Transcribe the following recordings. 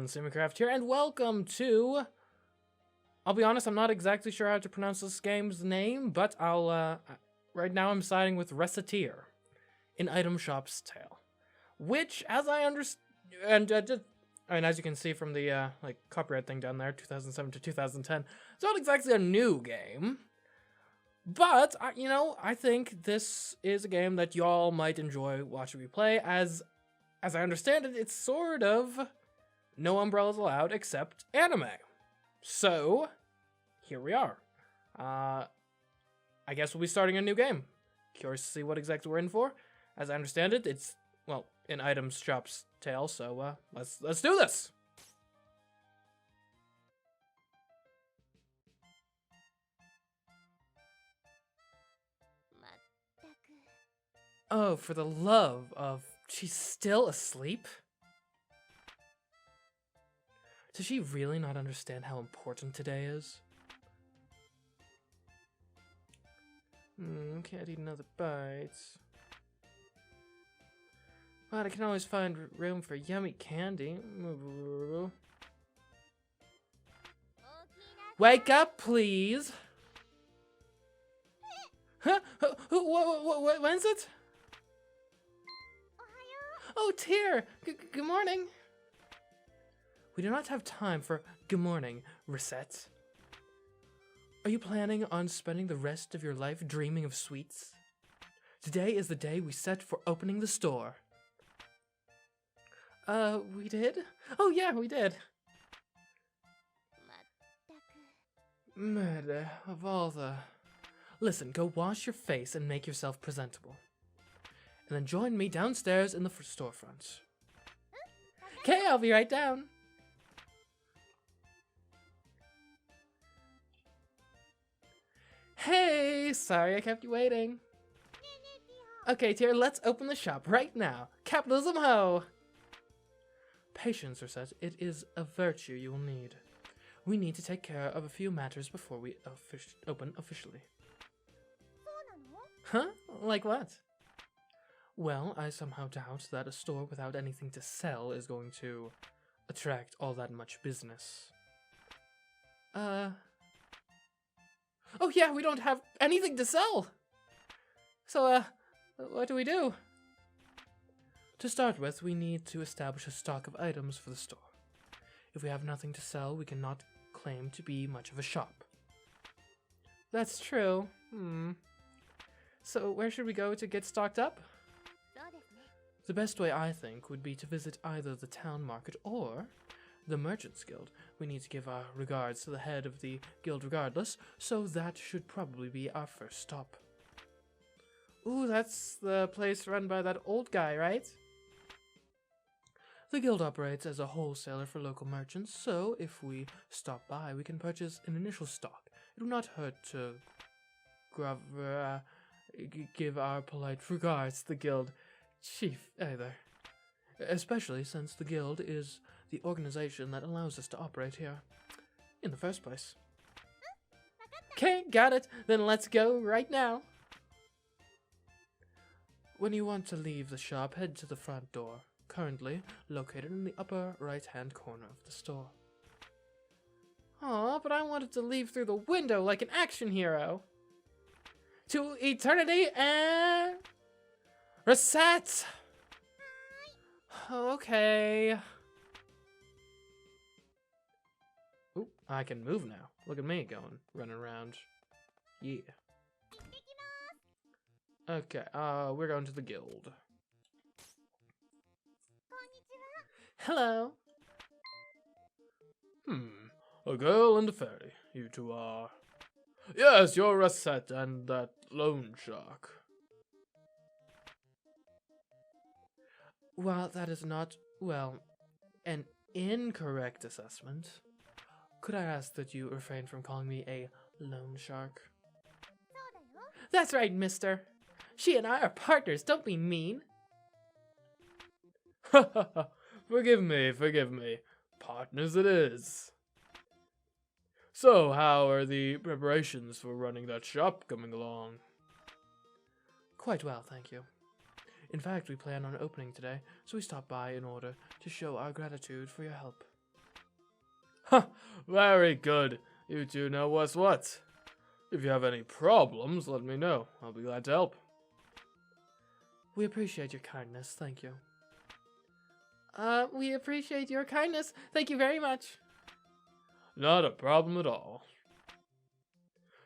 everyone, CMeeCraft here, and welcome to... I'll be honest, I'm not exactly sure how to pronounce this game's name, but right now I'm siding with Recettear, in Item Shop's Tale. Which, as I understand, and as you can see from the, copyright thing down there, 2007 to 2010, it's not exactly a new game. But, I think this is a game that y'all might enjoy watching me play, as I understand it, it's sort of no umbrellas allowed except anime. So, here we are. I guess we'll be starting a new game. Curious to see what exactly we're in for. As I understand it, it's, well, in Item Shop's Tale, so, let's do this! Oh, for the love of... She's still asleep? Does she really not understand how important today is? Can't eat another bite. But I can always find room for yummy candy. Wake up, please! Huh? When is it? Oh, Tear! Good morning! We do not have time for good morning, Recette. Are you planning on spending the rest of your life dreaming of sweets? Today is the day we set for opening the store. We did? Oh yeah, we did. Murder of all the... Listen, go wash your face and make yourself presentable. And then join me downstairs in the storefront. Okay, I'll be right down. Hey, sorry I kept you waiting. Okay, Tear, let's open the shop right now. Capitalism ho! Patience, Recette, it is a virtue you will need. We need to take care of a few matters before we open officially. Huh? Like what? Well, I somehow doubt that a store without anything to sell is going to attract all that much business. Oh yeah, we don't have anything to sell! So, what do we do? To start with, we need to establish a stock of items for the store. If we have nothing to sell, we cannot claim to be much of a shop. That's true. So, where should we go to get stocked up? The best way, I think, would be to visit either the town market or the Merchants Guild. We need to give our regards to the head of the guild regardless, so that should probably be our first stop. Ooh, that's the place run by that old guy, right? The guild operates as a wholesaler for local merchants, so if we stop by, we can purchase an initial stock. It would not hurt to give our polite regards to the guild chief either, especially since the guild is the organization that allows us to operate here in the first place. Okay, got it. Then let's go right now. When you want to leave the shop, head to the front door, currently located in the upper right-hand corner of the store. Aw, but I wanted to leave through the window like an action hero. To eternity and... Recette! Okay. Ooh, I can move now. Look at me going, running around. Yeah. Okay, we're going to the guild. Hello. A girl and a fairy, you two are. Yes, you're Recette and that loan shark. Well, that is not, well, an incorrect assessment. Could I ask that you refrain from calling me a loan shark? That's right, mister. She and I are partners, don't be mean. Ha ha ha. Forgive me. Partners it is. So, how are the preparations for running that shop coming along? Quite well, thank you. In fact, we plan on opening today, so we stopped by in order to show our gratitude for your help. Ha! Very good. You two know what's what. If you have any problems, let me know. I'll be glad to help. We appreciate your kindness, thank you. We appreciate your kindness. Thank you very much. Not a problem at all.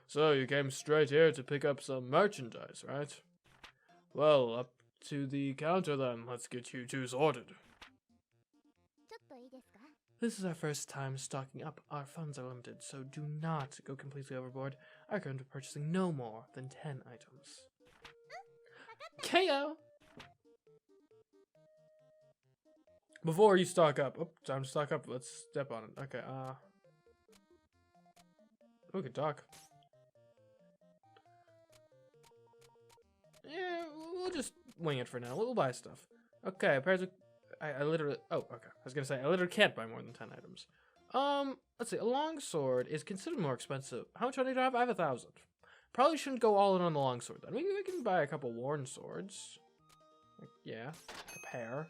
So, you came straight here to pick up some merchandise, right? Well, up to the counter then. Let's get you two sorted. This is our first time stocking up. Our funds are limited, so do not go completely overboard. I recommend purchasing no more than 10 items. KO! Before you stock up. Oh, time to stock up. Let's step on it. Okay, we can talk. Yeah, we'll just wing it for now. We'll buy stuff. Okay, apparently I literally... Oh, okay. I was gonna say, I literally can't buy more than 10 items. Let's see. A longsword is considered more expensive. How much money do I have? I have 1,000. Probably shouldn't go all in on the longsword then. We can buy a couple worn swords. Yeah, a pair.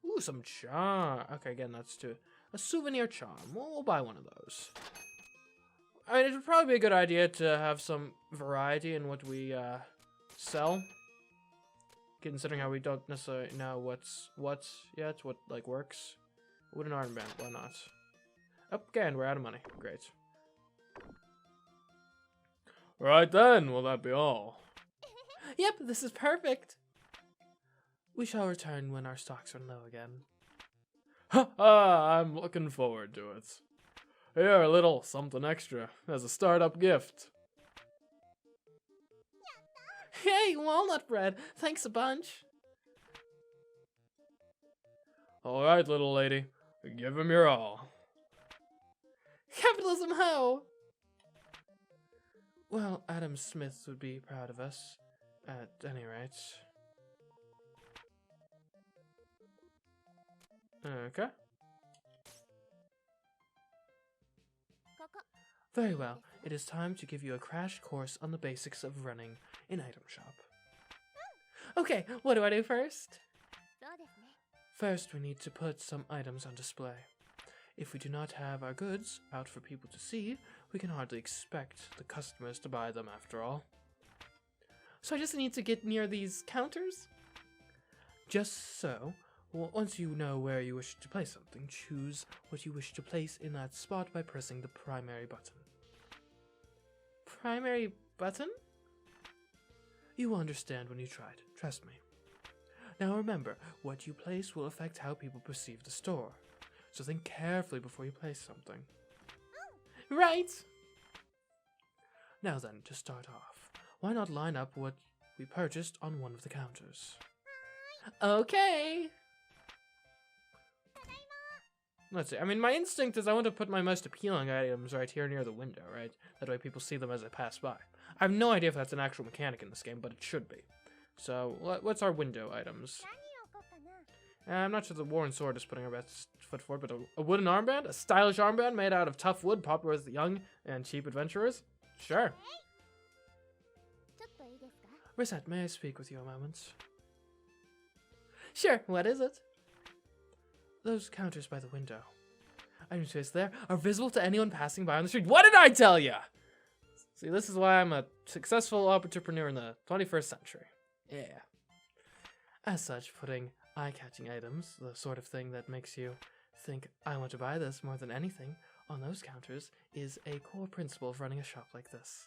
Ooh, some charm. Okay, again, that's to a souvenir charm. We'll buy one of those. I mean, it would probably be a good idea to have some variety in what we sell, considering how we don't necessarily know what's what yet, what like works. Wooden armband, why not? Again, we're out of money. Great. Right then, will that be all? Yep, this is perfect. We shall return when our stocks are low again. Ha ha! I'm looking forward to it. Here, a little something extra as a startup gift. Hey, walnut bread! Thanks a bunch. Alright, little lady. Give him your all. Capitalism ho! Well, Adam Smith would be proud of us, at any rate. Okay. Very well. It is time to give you a crash course on the basics of running an item shop. Okay, what do I do first? First, we need to put some items on display. If we do not have our goods out for people to see, we can hardly expect the customers to buy them after all. So I just need to get near these counters? Just so. Once you know where you wish to place something, choose what you wish to place in that spot by pressing the primary button. Primary button? You will understand when you try it, trust me. Now remember, what you place will affect how people perceive the store. So think carefully before you place something. Right! Now then, to start off, why not line up what we purchased on one of the counters? Okay! Let's see. I mean, my instinct is I want to put my most appealing items right here near the window, right? That way people see them as I pass by. I have no idea if that's an actual mechanic in this game, but it should be. So, what's our window items? I'm not sure the worn sword is putting our best foot forward, but a wooden armband? A stylish armband made out of tough wood, popular with young and cheap adventurers? Sure. Recette, may I speak with you a moment? Sure, what is it? Those counters by the window. Items placed there are visible to anyone passing by on the street. What did I tell ya? See, this is why I'm a successful entrepreneur in the 21st century. Yeah. As such, putting eye-catching items, the sort of thing that makes you think, I want to buy this more than anything, on those counters is a core principle of running a shop like this.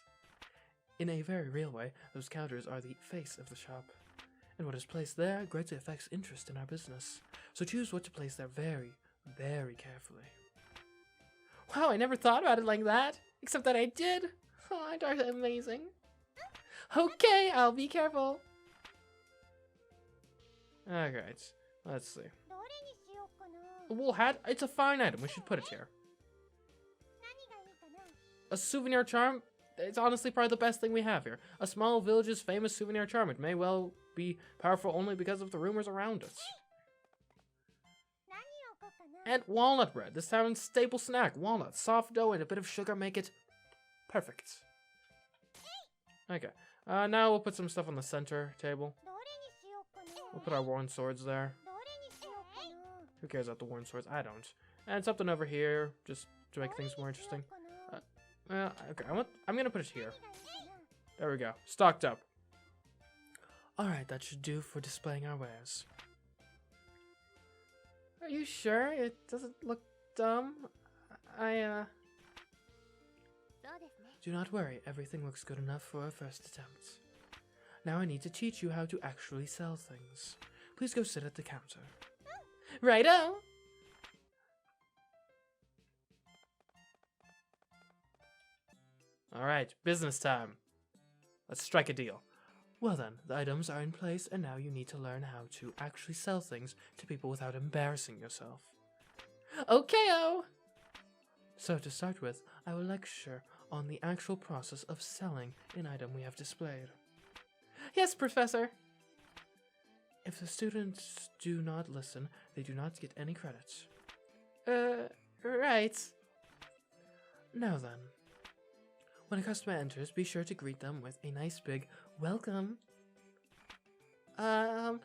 In a very real way, those counters are the face of the shop. And what is placed there greatly affects interest in our business. So choose what to place there very, very carefully. Wow, I never thought about it like that. Except that I did. Oh, that's amazing. Okay, I'll be careful. Alright, let's see. A wool hat? It's a fine item. We should put it here. A souvenir charm? It's honestly probably the best thing we have here. A small village's famous souvenir charm. It may well be powerful only because of the rumors around it. And walnut bread. This town's staple snack. Walnuts, soft dough, and a bit of sugar make it perfect. Okay. Now we'll put some stuff on the center table. We'll put our worn swords there. Who cares about the worn swords? I don't. And something over here, just to make things more interesting. Okay, I'm gonna put it here. There we go. Stocked up. Alright, that should do for displaying our wares. Are you sure? It doesn't look dumb? Do not worry, everything looks good enough for a first attempt. Now I need to teach you how to actually sell things. Please go sit at the counter. Righto! Alright, business time. Let's strike a deal. Well then, the items are in place and now you need to learn how to actually sell things to people without embarrassing yourself. Okay-o! So to start with, I will lecture on the actual process of selling an item we have displayed. Yes, Professor! If the students do not listen, they do not get any credits. Right. Now then. When a customer enters, be sure to greet them with a nice big welcome. Welcome!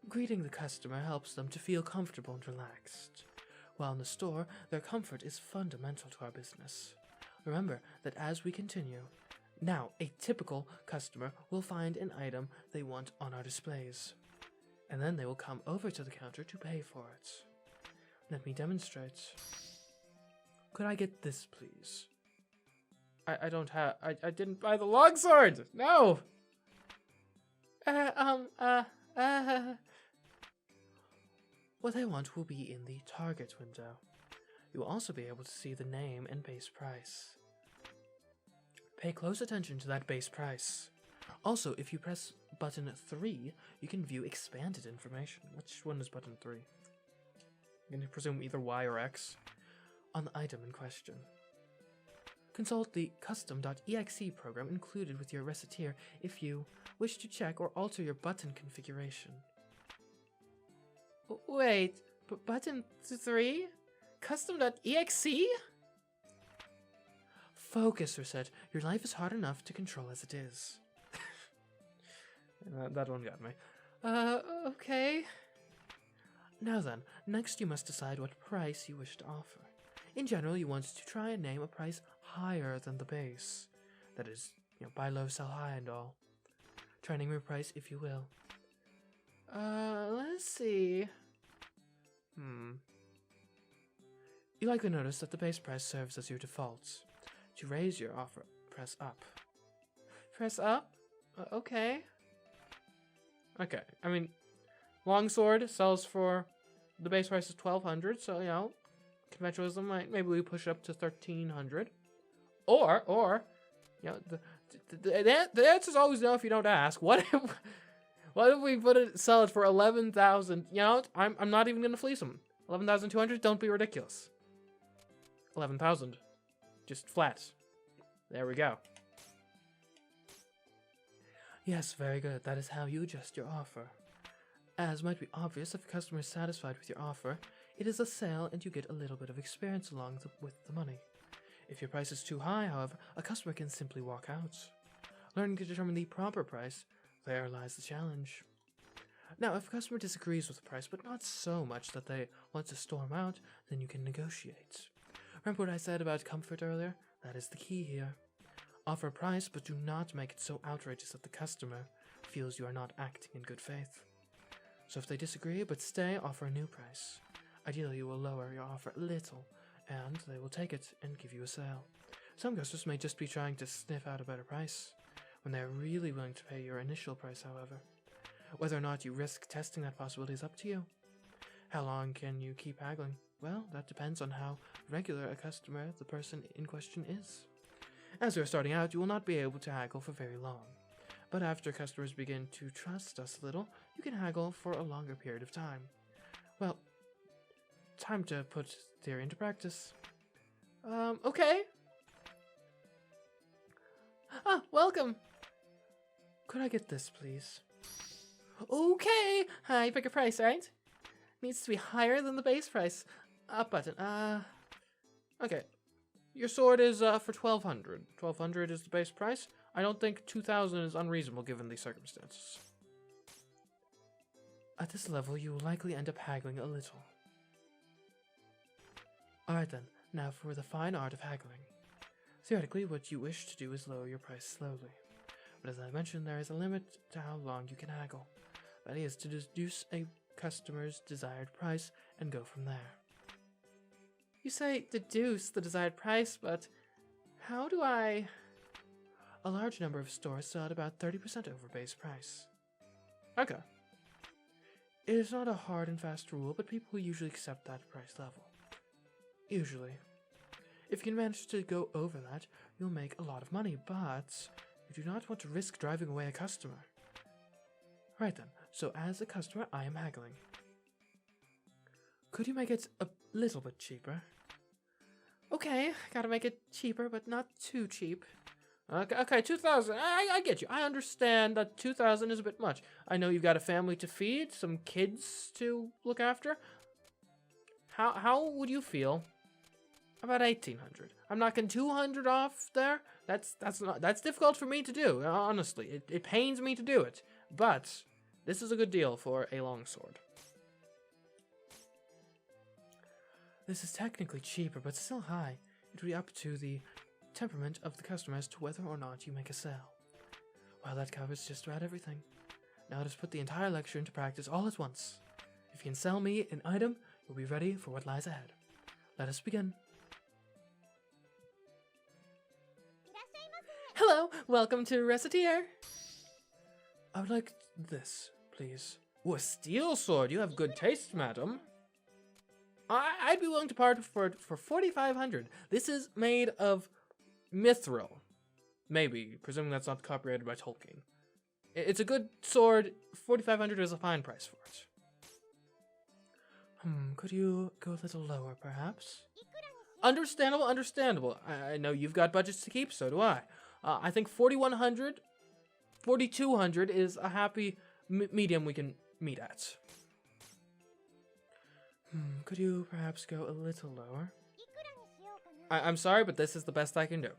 Greeting the customer helps them to feel comfortable and relaxed. While in the store, their comfort is fundamental to our business. Remember that as we continue, now a typical customer will find an item they want on our displays. And then they will come over to the counter to pay for it. Let me demonstrate. Could I get this, please? I don't have... I didn't buy the longsword! No! What I want will be in the target window. You will also be able to see the name and base price. Pay close attention to that base price. Also, if you press button 3, you can view expanded information. Which one is button 3? I'm going to presume either Y or X. On the item in question. Consult the custom.exe program included with your Recettear if you wish to check or alter your button configuration. Wait, button 3? Custom.exe? Focus, Recette. Your life is hard enough to control as it is. That one got me. Okay. Now then, next you must decide what price you wish to offer. In general, you want to try and name a price higher than the base. That is, buy low, sell high and all. Try and name your price if you will. Let's see. You likely notice that the base price serves as your default. To raise your offer, press up. Press up? Okay. Okay, I mean, longsword sells for, the base price is 1,200, so, conventionalism, maybe we push it up to 1,300. Or, the answer's always no if you don't ask. What if we sell it for 11,000? I'm not even gonna fleece them. 11,200. Don't be ridiculous. 11,000, just flat. There we go. Yes, very good. That is how you adjust your offer. As might be obvious, if a customer is satisfied with your offer, it is a sale and you get a little bit of experience along with the money. If your price is too high, however, a customer can simply walk out. Learning to determine the proper price, there lies the challenge. Now, if a customer disagrees with the price, but not so much that they want to storm out, then you can negotiate. Remember what I said about comfort earlier? That is the key here. Offer a price, but do not make it so outrageous that the customer feels you are not acting in good faith. So if they disagree but stay, offer a new price. Ideally, you will lower your offer a little, and they will take it and give you a sale. Some customers may just be trying to sniff out a better price, when they are really willing to pay your initial price, however. Whether or not you risk testing that possibility is up to you. How long can you keep haggling? Well, that depends on how regular a customer the person in question is. As we are starting out, you will not be able to haggle for very long. But after customers begin to trust us a little, you can haggle for a longer period of time. Well, time to put theory into practice. Okay. Ah, welcome. Could I get this, please? Okay. You pick a price, right? Needs to be higher than the base price. Up button. Okay. Your sword is for 1,200. 1,200 is the base price. I don't think 2,000 is unreasonable given the circumstances. At this level, you will likely end up haggling a little. Alright then, now for the fine art of haggling. Theoretically, what you wish to do is lower your price slowly. But as I mentioned, there is a limit to how long you can haggle. That is, to deduce a customer's desired price and go from there. You say deduce the desired price, but how do I... A large number of stores sell at about 30% over base price. Okay. It is not a hard and fast rule, but people usually accept that price level. Usually. If you can manage to go over that, you'll make a lot of money, but you do not want to risk driving away a customer. Right then, so as a customer, I am haggling. Could you make it a little bit cheaper? Okay, gotta make it cheaper, but not too cheap. Okay, 2,000. I get you. I understand that 2,000 is a bit much. I know you've got a family to feed, some kids to look after. How would you feel about 1,800? I'm knocking 200 off there. That's difficult for me to do. Honestly, it pains me to do it. But this is a good deal for a longsword. This is technically cheaper, but still high. It will be up to the temperament of the customer as to whether or not you make a sale. Well, that covers just about everything. Now let us put the entire lecture into practice all at once. If you can sell me an item, you'll be ready for what lies ahead. Let us begin. Hello, welcome to Recettear. I would like this, please. Ooh, a steel sword. You have good taste, madam. I'd be willing to part for it for 4,500. This is made of mithril. Maybe, presuming that's not copyrighted by Tolkien. It's a good sword. 4,500 is a fine price for it. Could you go a little lower, perhaps? Understandable. I know you've got budgets to keep, so do I. I think 4,100, 4,200 is a happy medium we can meet at. Could you perhaps go a little lower? I'm sorry, but this is the best I can do.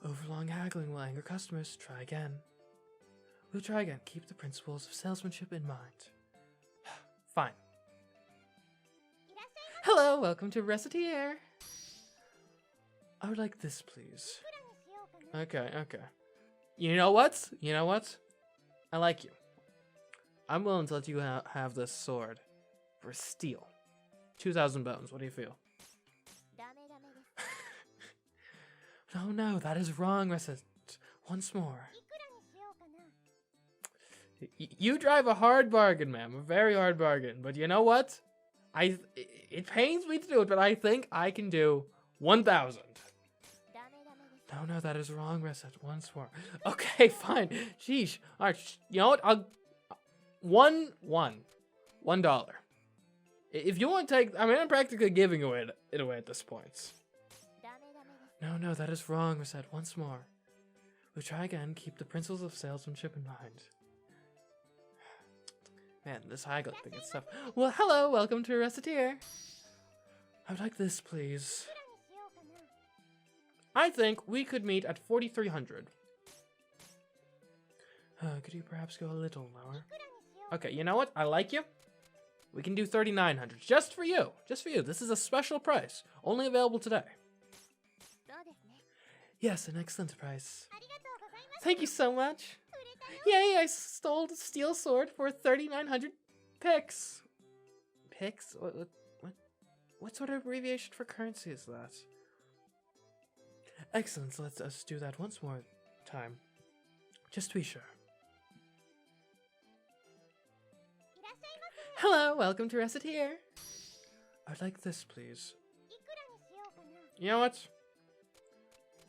Overlong haggling will anger customers. Try again. We'll try again. Keep the principles of salesmanship in mind. Fine. Hello, welcome to Recettear. I would like this, please. Okay. You know what? I like you. I'm willing to let you have this sword for steel. 2,000 bones. What do you feel? No, that is wrong, Recette. Once more. You drive a hard bargain, ma'am. A very hard bargain. But you know what? It pains me to do it, but I think I can do 1,000. No, that is wrong, Recette. Once more. Okay, fine. Sheesh. Alright, you know what? $1. If you want to take... I mean, I'm practically giving it away at this point. No, that is wrong, Recette. Once more. We'll try again. Keep the principles of salesmanship in mind. Man, this haggling thing is tough. Well, hello. Welcome to Recettear. I would like this, please. I think we could meet at 4,300. Could you perhaps go a little lower? Okay, you know what? I like you. We can do 3,900. Just for you. This is a special price. Only available today. Yes, an excellent price. Thank you so much. Yay, I stole a steel sword for 3,900 pix. Pix? What sort of abbreviation for currency is that? Excellent, so let us do that once more time. Just to be sure. Hello, welcome to Recettear. I'd like this, please. You know what?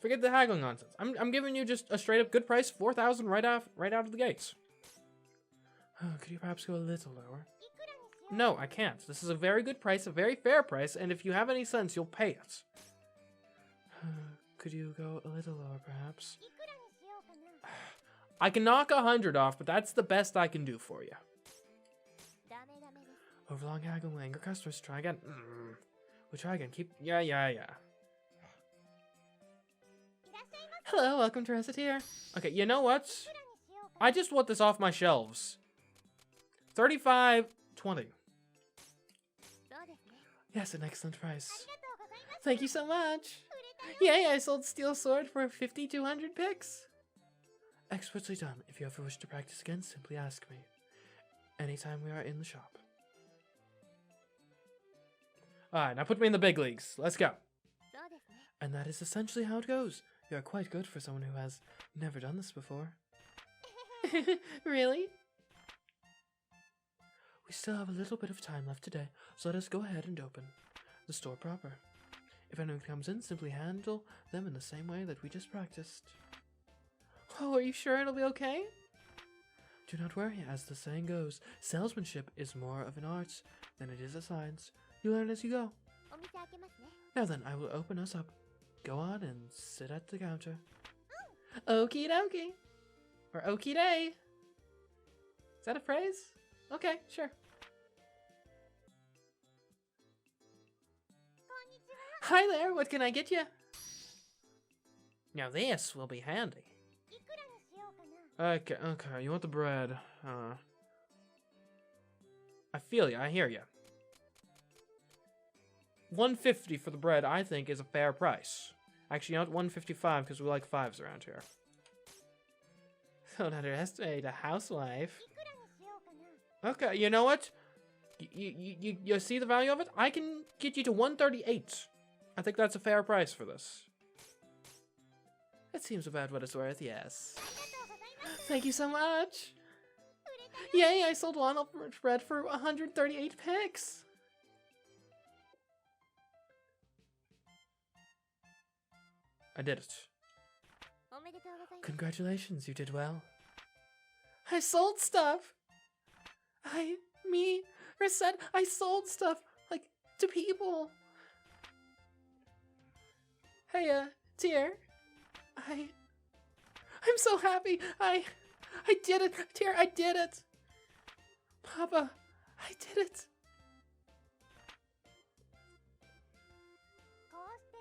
Forget the haggling nonsense. I'm giving you just a straight up good price, 4,000 right out of the gates. Could you perhaps go a little lower? No, I can't. This is a very good price, a very fair price, and if you have any sense, you'll pay it. Could you go a little lower, perhaps? I can knock 100 off, but that's the best I can do for you. Overlong haggle will anger customers. Try again. We'll try again. Yeah. Hello, welcome to Recettear. Okay, you know what? I just want this off my shelves. 35.20. そうですね。Yes, an excellent price. ありがとうございます。 Thank you so much. 売れたよ。 Yay, I sold Steel Sword for 5,200 picks. Expertly done. If you ever wish to practice again, simply ask me. Anytime we are in the shop. Alright, now put me in the big leagues. Let's go. そうですね。 And that is essentially how it goes. You are quite good for someone who has never done this before. Really? We still have a little bit of time left today, so let us go ahead and open the store proper. If anyone comes in, simply handle them in the same way that we just practiced. Oh, are you sure it'll be okay? Do not worry, as the saying goes, salesmanship is more of an art than it is a science. You learn as you go. お店開けますね。 Now then, I will open us up. Go on and sit at the counter. Okie dokie. Or okie day. Is that a phrase? Okay, sure. こんにちは。 Hi there, what can I get you? Now this will be handy. いくらにしようかな。 Okay, okay, you want the bread. I feel ya, I hear ya. 150 for the bread, I think, is a fair price. Actually, you know what? 155 because we like fives around here. Don't underestimate a housewife. いくらにしようかな。 Okay, you know what? You see the value of it? I can get you to 138. I think that's a fair price for this. It seems about what it's worth, yes. ありがとうございます。 Thank you so much. 売れたよ。 Yay, I sold one bread for 138 picks. I did it. おめでとうございます。 Congratulations, you did well. I sold stuff. Recette, I sold stuff, like, to people. Hey, Tear. I'm so happy. I did it. Tear, I did it. Papa, I did it. こうして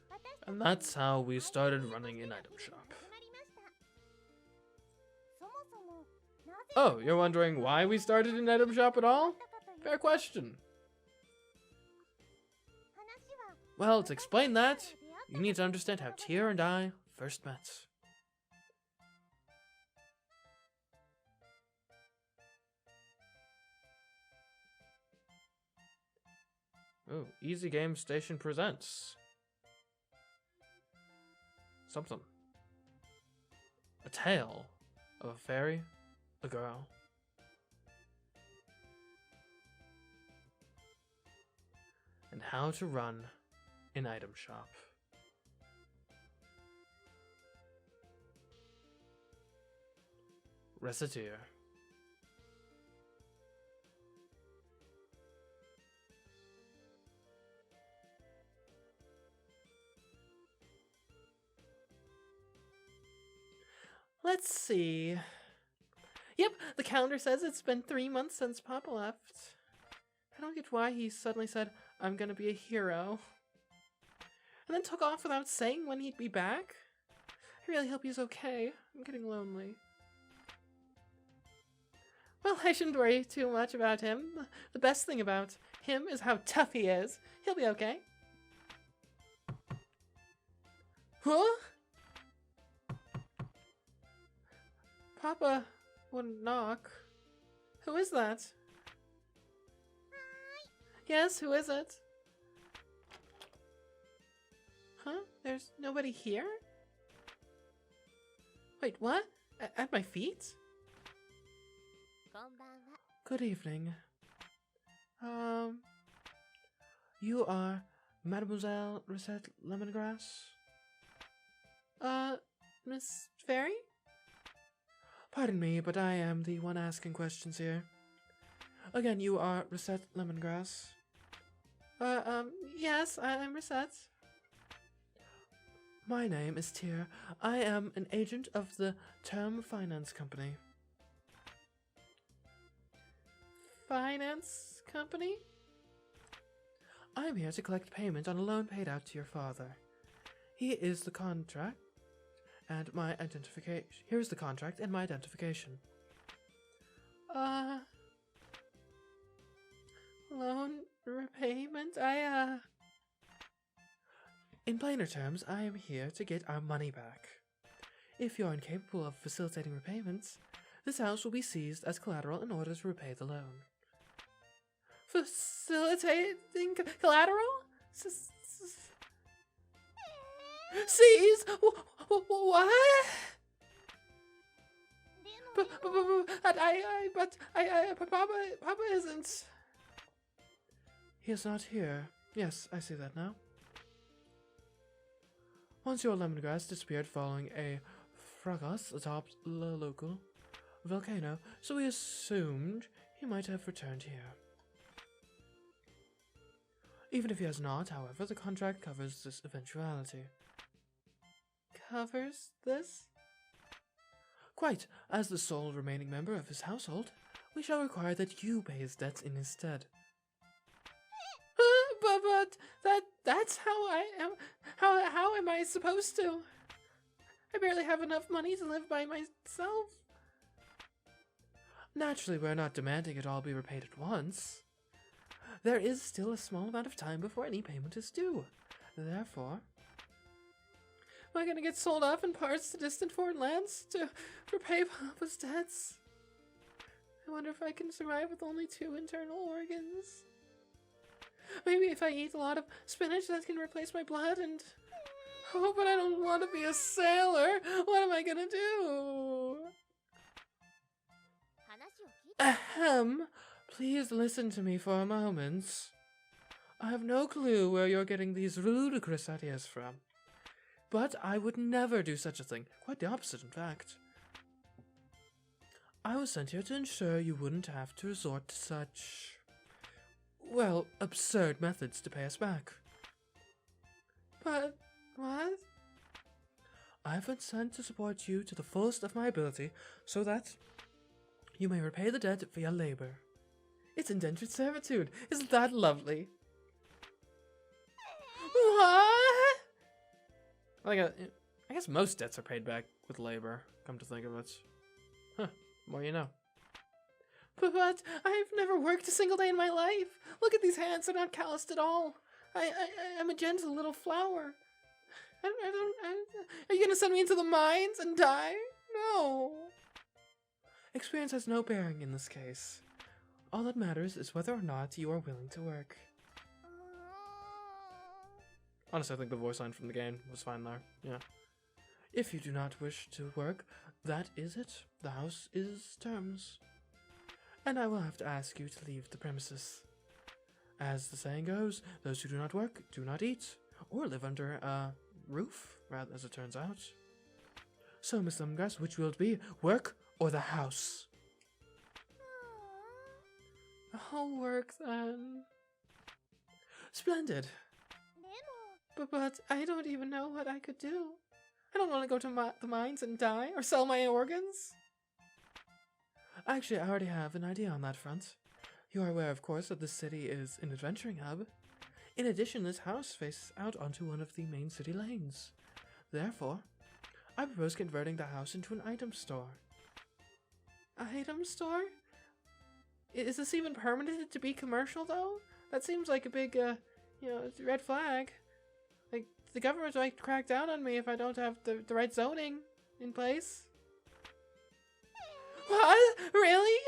私たち And that's how we started running an item shop. 始まりました。そもそもなぜ Oh, you're wondering why we started an item shop at all? だったかという Fair question. 話は Well, to explain that, 出会った you need to understand how Tyr and I first met. Oh, Easy Game Station presents something. A tale of a fairy, a girl, and how to run an item shop. Recettear. Let's see. Yep, the calendar says it's been 3 months since Papa left. I don't get why he suddenly said, I'm gonna be a hero. And then took off without saying when he'd be back. I really hope he's okay. I'm getting lonely. Well, I shouldn't worry too much about him. The best thing about him is how tough he is. He'll be okay. Huh? Papa wouldn't knock. Who is that? Yes, who is it? Huh? There's nobody here? Wait, what? At my feet? こんばんは。 Good evening. You are Mademoiselle Recette Lemongrass? Miss Fairy? Pardon me, but I am the one asking questions here. Again, you are Recette Lemongrass. Yes, I'm Recette. My name is Tyr. I am an agent of the Term Finance Company. Finance Company? I'm here to collect payment on a loan paid out to your father. He is the contract and my identification. Here's the contract and my identification. Loan repayment? In plainer terms, I am here to get our money back. If you're incapable of facilitating repayments, this house will be seized as collateral in order to repay the loan. Facilitating collateral? Seize? What? But Papa isn't. He is not here. Yes, I see that now. Monsieur Lemongrass disappeared following a fracas atop the local volcano, so we assumed he might have returned here. Even if he has not, however, the contract covers this eventuality. Covers this? Quite. As the sole remaining member of his household, we shall require that you pay his debts in his stead. But that's how I am. How am I supposed to? I barely have enough money to live by myself. Naturally, we're not demanding it all be repaid at once. There is still a small amount of time before any payment is due. Therefore, am I gonna get sold off in parts to distant foreign lands to repay Papa's debts? I wonder if I can survive with only 2 internal organs. Maybe if I eat a lot of spinach that can replace my blood and... Oh, but I don't want to be a sailor. What am I gonna do? Ahem. Please listen to me for a moment. I have no clue where you're getting these ludicrous ideas from. But I would never do such a thing. Quite the opposite, in fact. I was sent here to ensure you wouldn't have to resort to such... well, absurd methods to pay us back. But, what? I've been sent to support you to the fullest of my ability so that you may repay the debt via labor. It's indentured servitude. Isn't that lovely? What? I guess most debts are paid back with labor, come to think of it. Huh, more you know. But I've never worked a single day in my life. Look at these hands, they're not calloused at all. I'm a gentle little flower. Are you gonna send me into the mines and die? No. Experience has no bearing in this case. All that matters is whether or not you are willing to work. Honestly, I think the voice line from the game was fine there. Yeah. If you do not wish to work, that is it. The house is terms. And I will have to ask you to leave the premises. As the saying goes, those who do not work do not eat, or live under a roof, rather, as it turns out. So, Miss Lemongrass, which will it be, work or the house? I'll work then. Splendid. But I don't even know what I could do. I don't want to go to the mines and die, or sell my organs. Actually, I already have an idea on that front. You are aware, of course, that this city is an adventuring hub. In addition, this house faces out onto one of the main city lanes. Therefore, I propose converting the house into an item store. Item store? Is this even permitted to be commercial, though? That seems like a big, red flag. Like, the government might crack down on me if I don't have the right zoning in place. What? Really?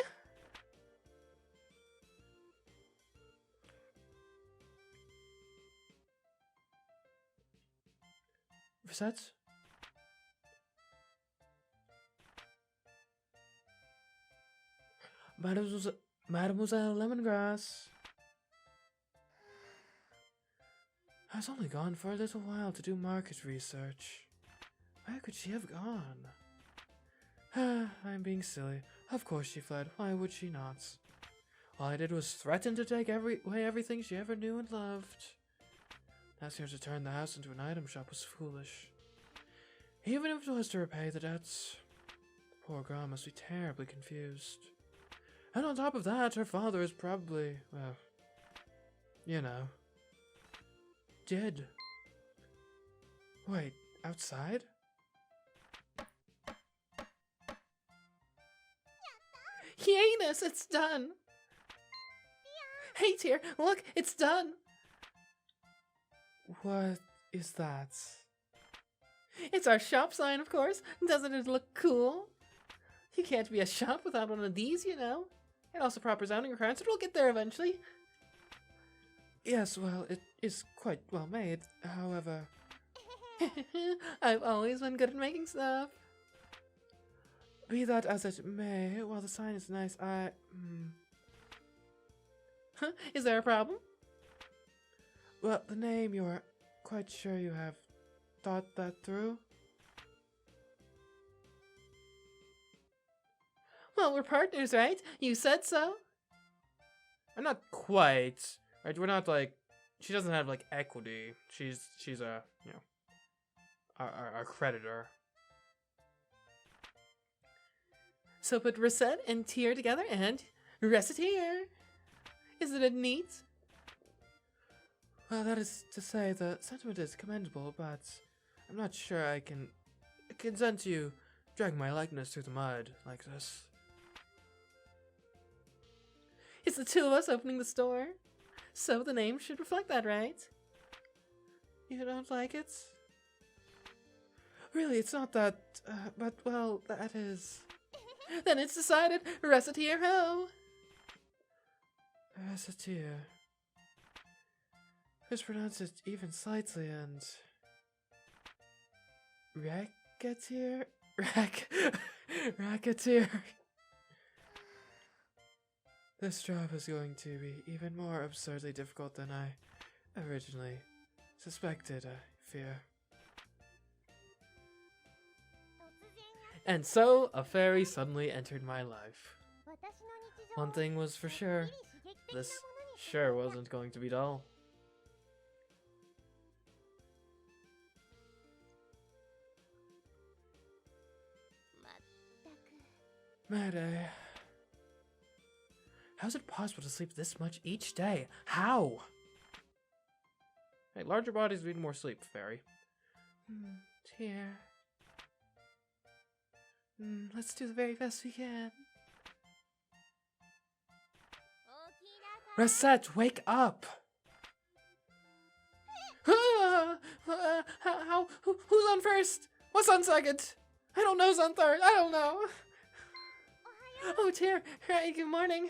Recette? Mademoiselle Lemongrass. I was only gone for a little while to do market research. Where could she have gone? I'm being silly. Of course she fled. Why would she not? All I did was threaten to take away everything she ever knew and loved. Asking her to turn the house into an item shop was foolish. Even if it was to repay the debts. The poor girl must be terribly confused. And on top of that, her father is probably, well, you know, dead. Wait, outside? Hyenas, it's done! Hey, Tyr, look, it's done! What is that? It's our shop sign, of course. Doesn't it look cool? You can't be a shop without one of these, you know. And also proper zoning requirements, but we'll get there eventually. Yes, well, it is quite well made, however... I've always been good at making stuff. Be that as it may, while the sign is nice, Is there a problem? Well, the name, you are quite sure you have thought that through? Well, we're partners, right? You said so. I'm not quite. Right, we're not like... She doesn't have, like, equity. She's a, you know... Our creditor. So put Recette and Tyr together and Recettear. Isn't it neat? Well, that is to say, the sentiment is commendable, but I'm not sure I can consent to you dragging my likeness through the mud like this. It's the two of us opening the store, so the name should reflect that, right? You don't like it? Really, it's not that, but, well, that is... Then it's decided, Recettear ho! Recettear. Mispronounce it even slightly and... Recettear? Recettear. This job is going to be even more absurdly difficult than I originally suspected, I fear. And so, a fairy suddenly entered my life. One thing was for sure, this sure wasn't going to be dull. Mayday. How is it possible to sleep this much each day? How? Hey, larger bodies need more sleep, fairy. Here. Let's do the very best we can. Recette, wake up! Who's on first? What's on second? I don't know who's on third. I don't know. Oh dear. Hey, good morning.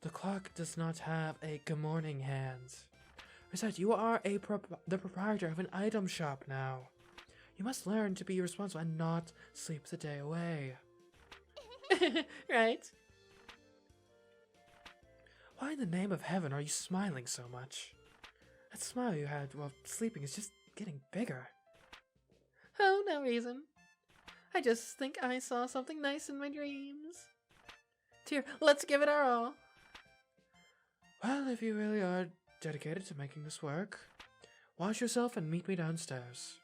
The clock does not have a good morning hand. Besides, you are the proprietor of an item shop now. You must learn to be responsible and not sleep the day away. Right? Why in the name of heaven are you smiling so much? That smile you had while sleeping is just getting bigger. Oh, no reason. I just think I saw something nice in my dreams. Tyr, let's give it our all. Well, if you really are dedicated to making this work, wash yourself and meet me downstairs.